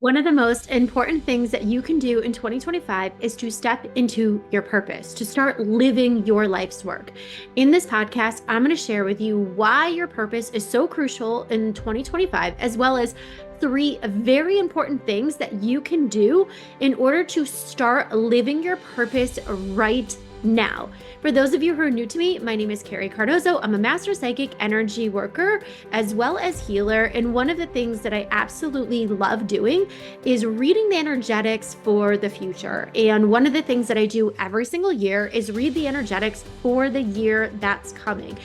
One of the most important things that you can do in 2025 is to step into your purpose, to start living your life's work. In this podcast, I'm going to share with you why your purpose is so crucial in 2025, as well as three very important things that you can do in order to start living your purpose right now. For those of you who are new to me, my name is Carrie Cardozo. I'm a master psychic energy worker as well as healer. And one of the things that I absolutely love doing is reading the energetics for the future. And one of the things that I do every single year is read the energetics for the year that's coming.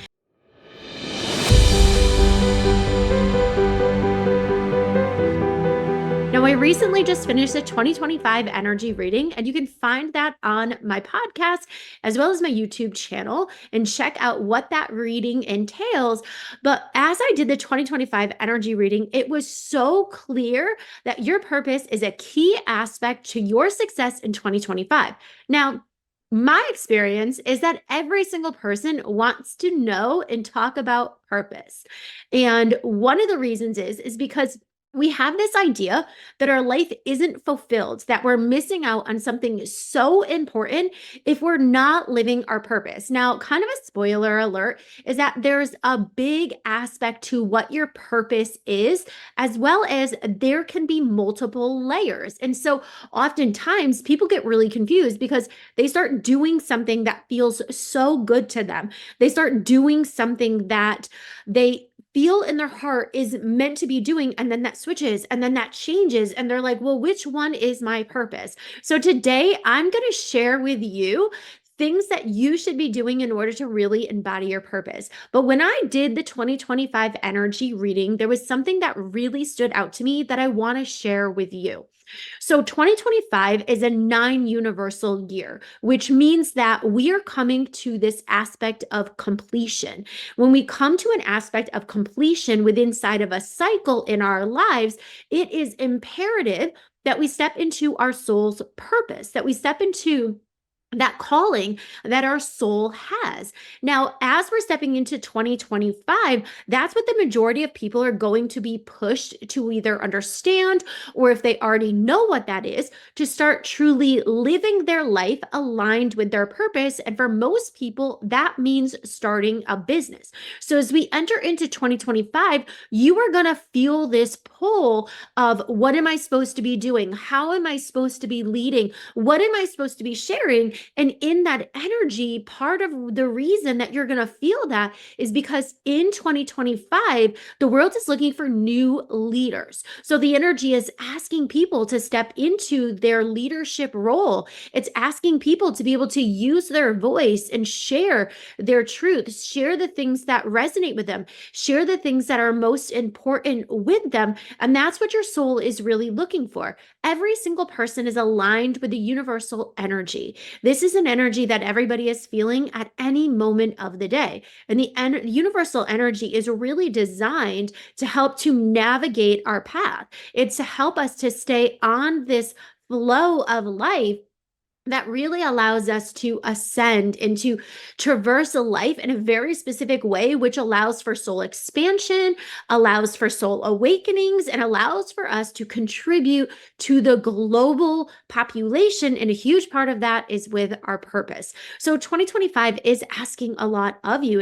Now, I recently just finished the 2025 energy reading, and you can find that on my podcast as well as my YouTube channel and check out what that reading entails. But as I did the 2025 energy reading, it was so clear that your purpose is a key aspect to your success in 2025. Now, my experience is that every single person wants to know and talk about purpose. And one of the reasons is because we have this idea that our life isn't fulfilled, that we're missing out on something so important if we're not living our purpose. Now, kind of a spoiler alert is that there's a big aspect to what your purpose is, as well as there can be multiple layers. And so oftentimes people get really confused because they start doing something that feels so good to them. They start doing something that they feel in their heart is meant to be doing, and then that switches and then that changes, and they're like, well, which one is my purpose? So today I'm going to share with you things that you should be doing in order to really embody your purpose. But when I did the 2025 energy reading, there was something that really stood out to me that I want to share with you. So 2025 is a 9 universal year, which means that we are coming to this aspect of completion. When we come to an aspect of completion within inside of a cycle in our lives, it is imperative that we step into our soul's purpose, that we step into that calling that our soul has. Now, as we're stepping into 2025, that's what the majority of people are going to be pushed to either understand, or if they already know what that is, to start truly living their life aligned with their purpose. And for most people, that means starting a business. So as we enter into 2025, you are going to feel this pull of what am I supposed to be doing? How am I supposed to be leading? What am I supposed to be sharing? And in that energy, part of the reason that you're going to feel that is because in 2025, the world is looking for new leaders. So the energy is asking people to step into their leadership role. It's asking people to be able to use their voice and share their truth, share the things that resonate with them, share the things that are most important with them. And that's what your soul is really looking for. Every single person is aligned with the universal energy. This is an energy that everybody is feeling at any moment of the day. And the universal energy is really designed to help to navigate our path. It's to help us to stay on this flow of life that really allows us to ascend and to traverse a life in a very specific way, which allows for soul expansion, allows for soul awakenings, and allows for us to contribute to the global population. And a huge part of that is with our purpose. So 2025 is asking a lot of you.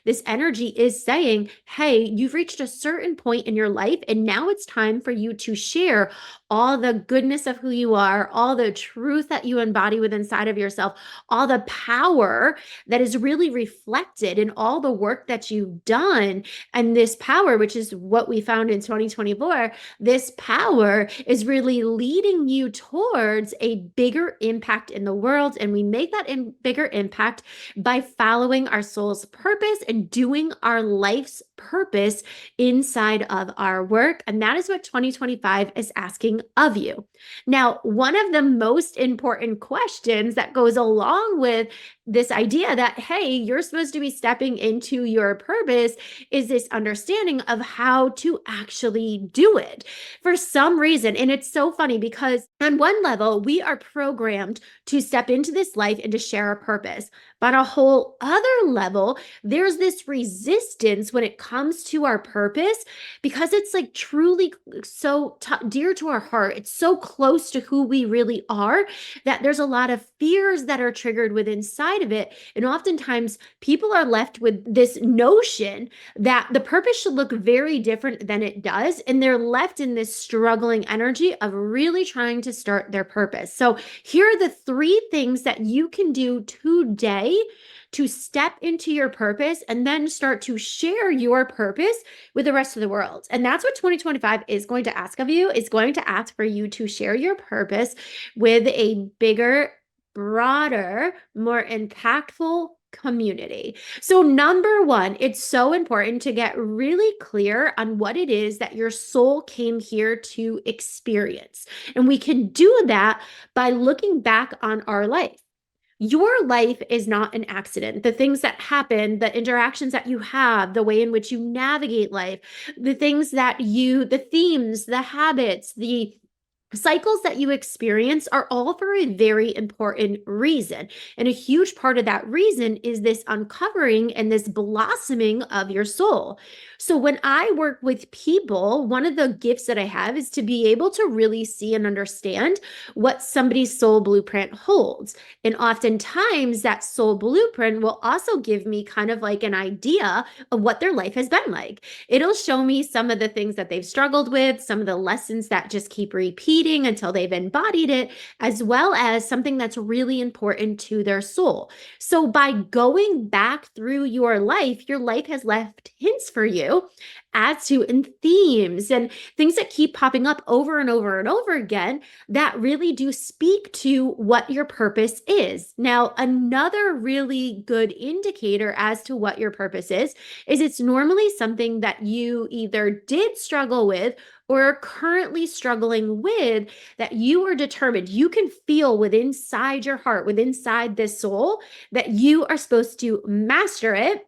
This energy is saying, hey, you've reached a certain point in your life, and now it's time for you to share all the goodness of who you are, all the truth that you embody within inside of yourself, all the power that is really reflected in all the work that you've done. And this power, which is what we found in 2024, this power is really leading you towards a bigger impact in the world. And we make that bigger impact by following our soul's purpose and doing our life's purpose inside of our work. And that is what 2025 is asking of you. Now, one of the most important questions that goes along with this idea that, hey, you're supposed to be stepping into your purpose is this understanding of how to actually do it for some reason. And it's so funny because on one level, we are programmed to step into this life and to share a purpose. But on a whole other level, there's this resistance when it comes to our purpose because it's like truly so dear to our heart. It's so close to who we really are that there's a lot of fears that are triggered within inside of it. And oftentimes people are left with this notion that the purpose should look very different than it does. And they're left in this struggling energy of really trying to start their purpose. So here are the 3 things that you can do today to step into your purpose and then start to share your purpose with the rest of the world. And that's what 2025 is going to ask of you. It's going to ask for you to share your purpose with a bigger, broader, more impactful community. So number 1, it's so important to get really clear on what it is that your soul came here to experience. And we can do that by looking back on our life. Your life is not an accident. The things that happen, the interactions that you have, the way in which you navigate life, the things that the themes, the habits, the cycles that you experience are all for a very important reason. And a huge part of that reason is this uncovering and this blossoming of your soul. So when I work with people, one of the gifts that I have is to be able to really see and understand what somebody's soul blueprint holds. And oftentimes that soul blueprint will also give me kind of like an idea of what their life has been like. It'll show me some of the things that they've struggled with, some of the lessons that just keep repeating until they've embodied it, as well as something that's really important to their soul. So by going back through your life has left hints for you as to and themes and things that keep popping up over and over and over again that really do speak to what your purpose is. Now, another really good indicator as to what your purpose is it's normally something that you either did struggle with or are currently struggling with that you are determined. You can feel within inside your heart, within inside this soul, that you are supposed to master it.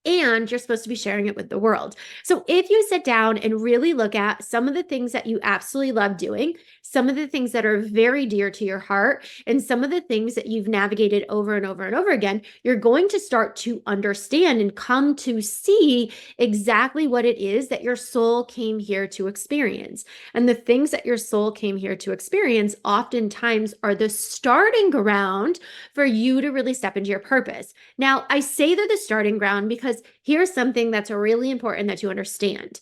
And you're supposed to be sharing it with the world. So if you sit down and really look at some of the things that you absolutely love doing, some of the things that are very dear to your heart, and some of the things that you've navigated over and over and over again, you're going to start to understand and come to see exactly what it is that your soul came here to experience. And the things that your soul came here to experience oftentimes are the starting ground for you to really step into your purpose. Now, I say they're the starting ground because here's something that's really important that you understand.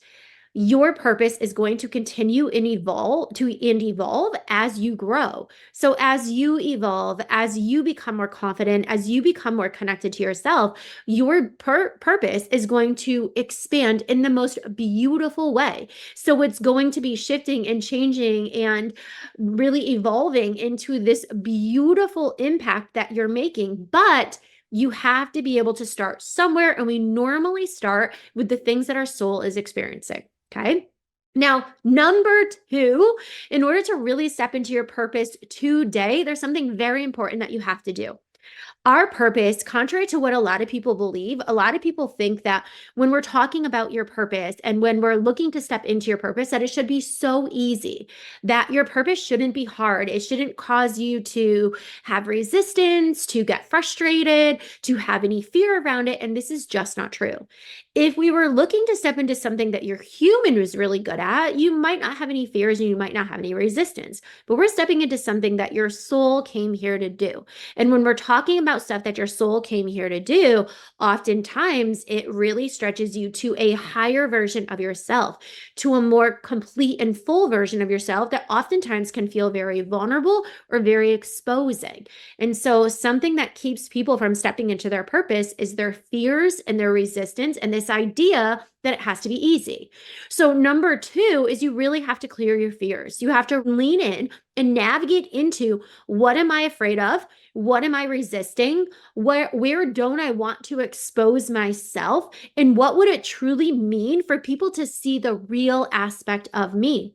Your purpose is going to continue and evolve as you grow. So as you evolve, as you become more confident, as you become more connected to yourself, your purpose is going to expand in the most beautiful way. So it's going to be shifting and changing and really evolving into this beautiful impact that you're making. But you have to be able to start somewhere, and we normally start with the things that our soul is experiencing. Okay. Now, number 2, in order to really step into your purpose today, there's something very important that you have to do. Our purpose, contrary to what a lot of people believe, a lot of people think that when we're talking about your purpose and when we're looking to step into your purpose, that it should be so easy, that your purpose shouldn't be hard. It shouldn't cause you to have resistance, to get frustrated, to have any fear around it. And this is just not true. If we were looking to step into something that your human was really good at, you might not have any fears and you might not have any resistance, but we're stepping into something that your soul came here to do. And when we're talking about stuff that your soul came here to do, oftentimes it really stretches you to a higher version of yourself, to a more complete and full version of yourself that oftentimes can feel very vulnerable or very exposing. And so something that keeps people from stepping into their purpose is their fears and their resistance and this idea that it has to be easy. So number 2 is you really have to clear your fears. You have to lean in and navigate into, what am I afraid of? What am I resisting? Where don't I want to expose myself? And what would it truly mean for people to see the real aspect of me?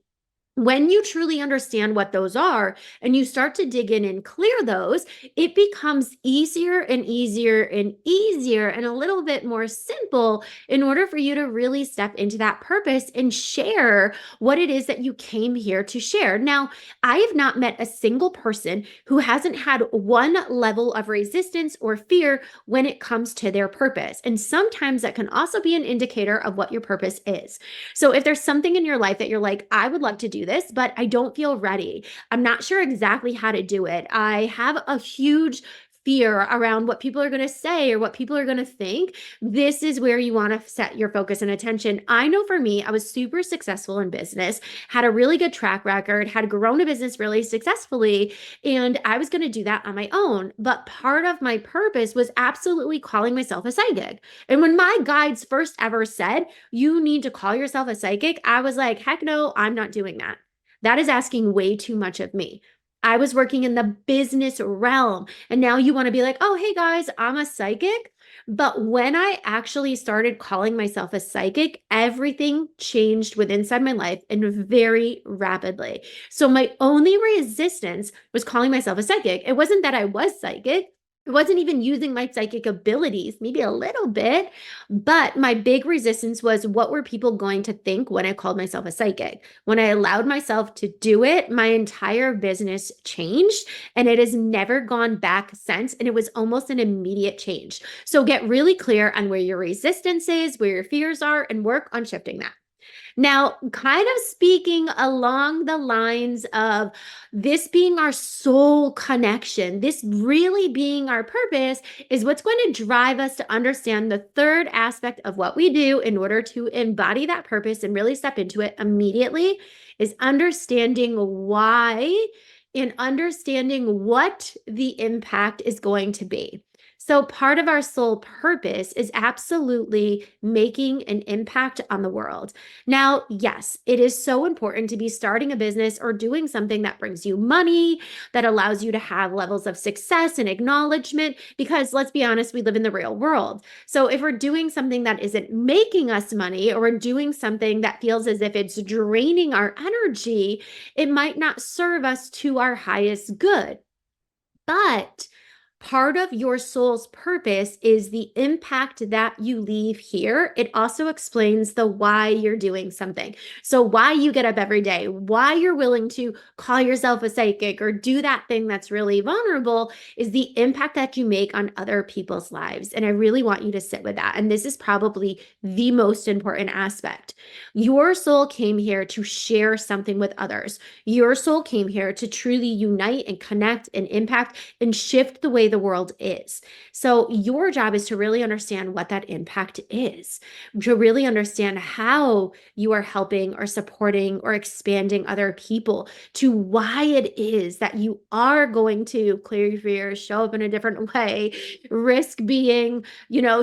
When you truly understand what those are and you start to dig in and clear those, it becomes easier and easier and easier and a little bit more simple in order for you to really step into that purpose and share what it is that you came here to share. Now, I have not met a single person who hasn't had one level of resistance or fear when it comes to their purpose. And sometimes that can also be an indicator of what your purpose is. So if there's something in your life that you're like, I would love to do this, but I don't feel ready. I'm not sure exactly how to do it. I have a huge fear around what people are going to say or what people are going to think. This is where you want to set your focus and attention. I know for me, I was super successful in business, had a really good track record, had grown a business really successfully, and I was going to do that on my own. But part of my purpose was absolutely calling myself a psychic. And when my guides first ever said, you need to call yourself a psychic, I was like, heck no, I'm not doing that. That is asking way too much of me. I was working in the business realm. And now you want to be like, oh, hey guys, I'm a psychic. But when I actually started calling myself a psychic, everything changed within inside my life and very rapidly. So my only resistance was calling myself a psychic. It wasn't that I was psychic. It wasn't even using my psychic abilities, maybe a little bit, but my big resistance was what were people going to think when I called myself a psychic? When I allowed myself to do it, my entire business changed and it has never gone back since. And it was almost an immediate change. So get really clear on where your resistance is, where your fears are, and work on shifting that. Now, kind of speaking along the lines of this being our soul connection, this really being our purpose is what's going to drive us to understand the third aspect of what we do in order to embody that purpose and really step into it immediately is understanding why and understanding what the impact is going to be. So part of our soul purpose is absolutely making an impact on the world. Now, yes, it is so important to be starting a business or doing something that brings you money, that allows you to have levels of success and acknowledgement, because let's be honest, we live in the real world. So if we're doing something that isn't making us money or we're doing something that feels as if it's draining our energy, it might not serve us to our highest good. But part of your soul's purpose is the impact that you leave here. It also explains the why you're doing something. So why you get up every day, why you're willing to call yourself a psychic or do that thing that's really vulnerable is the impact that you make on other people's lives. And I really want you to sit with that. And this is probably the most important aspect. Your soul came here to share something with others. Your soul came here to truly unite and connect and impact and shift the way the world is. So your job is to really understand what that impact is, to really understand how you are helping or supporting or expanding other people, to why it is that you are going to clear your fears, show up in a different way, risk being,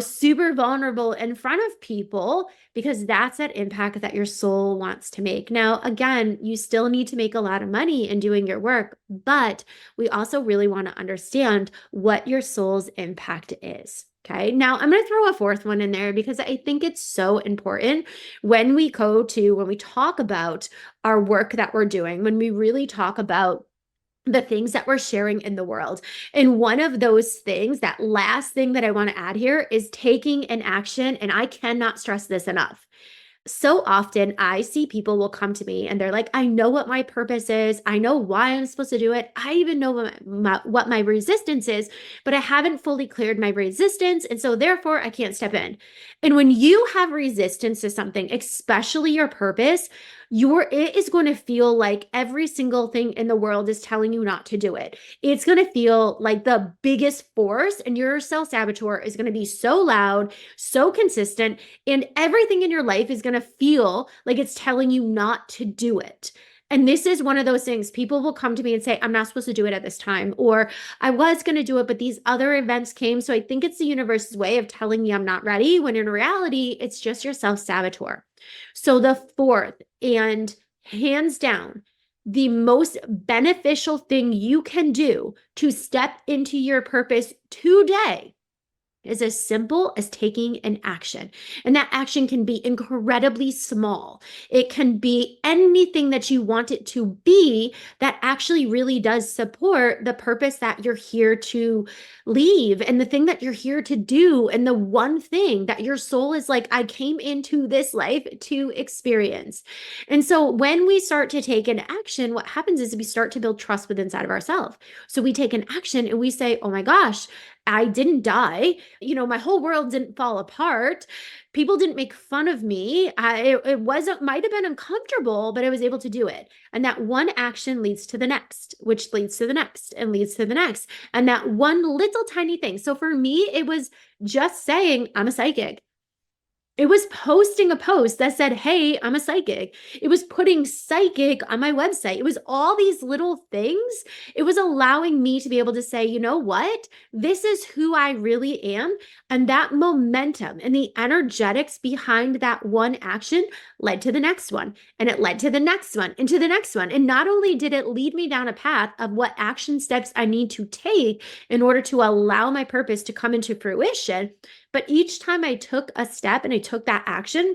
super vulnerable in front of people, because that's that impact that your soul wants to make. Now, again, you still need to make a lot of money in doing your work, but we also really want to understand what your soul's impact is. Okay. Now I'm going to throw a fourth one in there because I think it's so important when we talk about our work that we're doing, when we really talk about the things that we're sharing in the world. And one of those things, that last thing that I want to add here is taking an action. And I cannot stress this enough. So often I see people will come to me and they're like, I know what my purpose is. I know why I'm supposed to do it. I even know what my resistance is, but I haven't fully cleared my resistance. And so therefore I can't step in. And when you have resistance to something, especially your purpose, it is going to feel like every single thing in the world is telling you not to do it. It's going to feel like the biggest force, and your self-saboteur is going to be so loud, so consistent, and everything in your life is going to feel like it's telling you not to do it. And this is one of those things. People will come to me and say, I'm not supposed to do it at this time, or I was going to do it, but these other events came. So I think it's the universe's way of telling me I'm not ready, when in reality, it's just your self-saboteur. So the fourth, and hands down, the most beneficial thing you can do to step into your purpose today is as simple as taking an action. And that action can be incredibly small. It can be anything that you want it to be that actually really does support the purpose that you're here to leave and the thing that you're here to do. And the one thing that your soul is like, I came into this life to experience. And so when we start to take an action, what happens is we start to build trust within inside of ourselves. So we take an action and we say, oh my gosh, I didn't die. My whole world didn't fall apart. People didn't make fun of me. It wasn't, might have been uncomfortable, but I was able to do it. And that one action leads to the next, which leads to the next and leads to the next. And that one little tiny thing. So for me, it was just saying, I'm a psychic. It was posting a post that said, hey, I'm a psychic. It was putting psychic on my website. It was all these little things. It was allowing me to be able to say, you know what? This is who I really am. And that momentum and the energetics behind that one action led to the next one. And it led to the next one and to the next one. And not only did it lead me down a path of what action steps I need to take in order to allow my purpose to come into fruition, but each time I took a step and I took that action,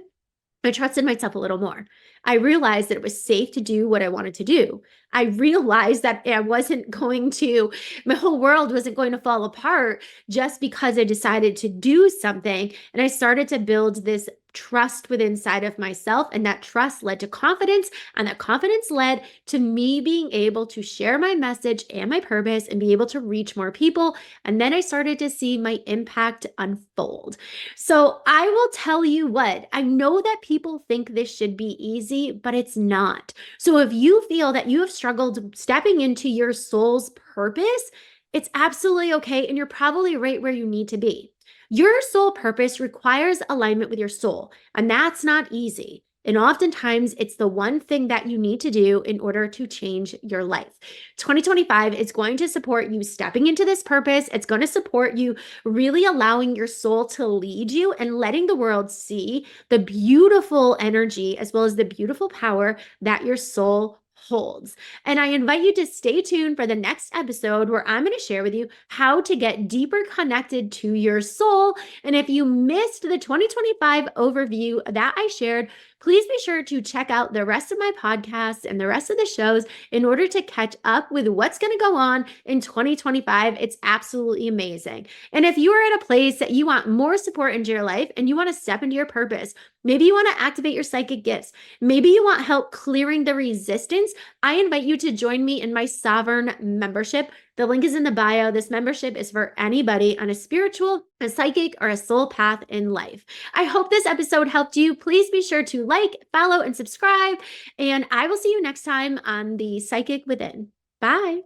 I trusted myself a little more. I realized that it was safe to do what I wanted to do. I realized that my whole world wasn't going to fall apart just because I decided to do something. And I started to build this trust within inside of myself. And that trust led to confidence. And that confidence led to me being able to share my message and my purpose and be able to reach more people. And then I started to see my impact unfold. So I will tell you what, I know that people think this should be easy, but it's not. So if you feel that you have struggled stepping into your soul's purpose, it's absolutely okay. And you're probably right where you need to be. Your soul purpose requires alignment with your soul, and that's not easy. And oftentimes, it's the one thing that you need to do in order to change your life. 2025 is going to support you stepping into this purpose. It's going to support you really allowing your soul to lead you and letting the world see the beautiful energy as well as the beautiful power that your soul holds. And I invite you to stay tuned for the next episode where I'm going to share with you how to get deeper connected to your soul. And if you missed the 2025 overview that I shared, please be sure to check out the rest of my podcasts and the rest of the shows in order to catch up with what's going to go on in 2025. It's absolutely amazing. And if you are at a place that you want more support into your life and you want to step into your purpose, maybe you want to activate your psychic gifts, maybe you want help clearing the resistance, I invite you to join me in my Sovereign membership. The link is in the bio. This membership is for anybody on a spiritual, a psychic, or a soul path in life. I hope this episode helped you. Please be sure to like, follow, and subscribe. And I will see you next time on the Psychic Within. Bye.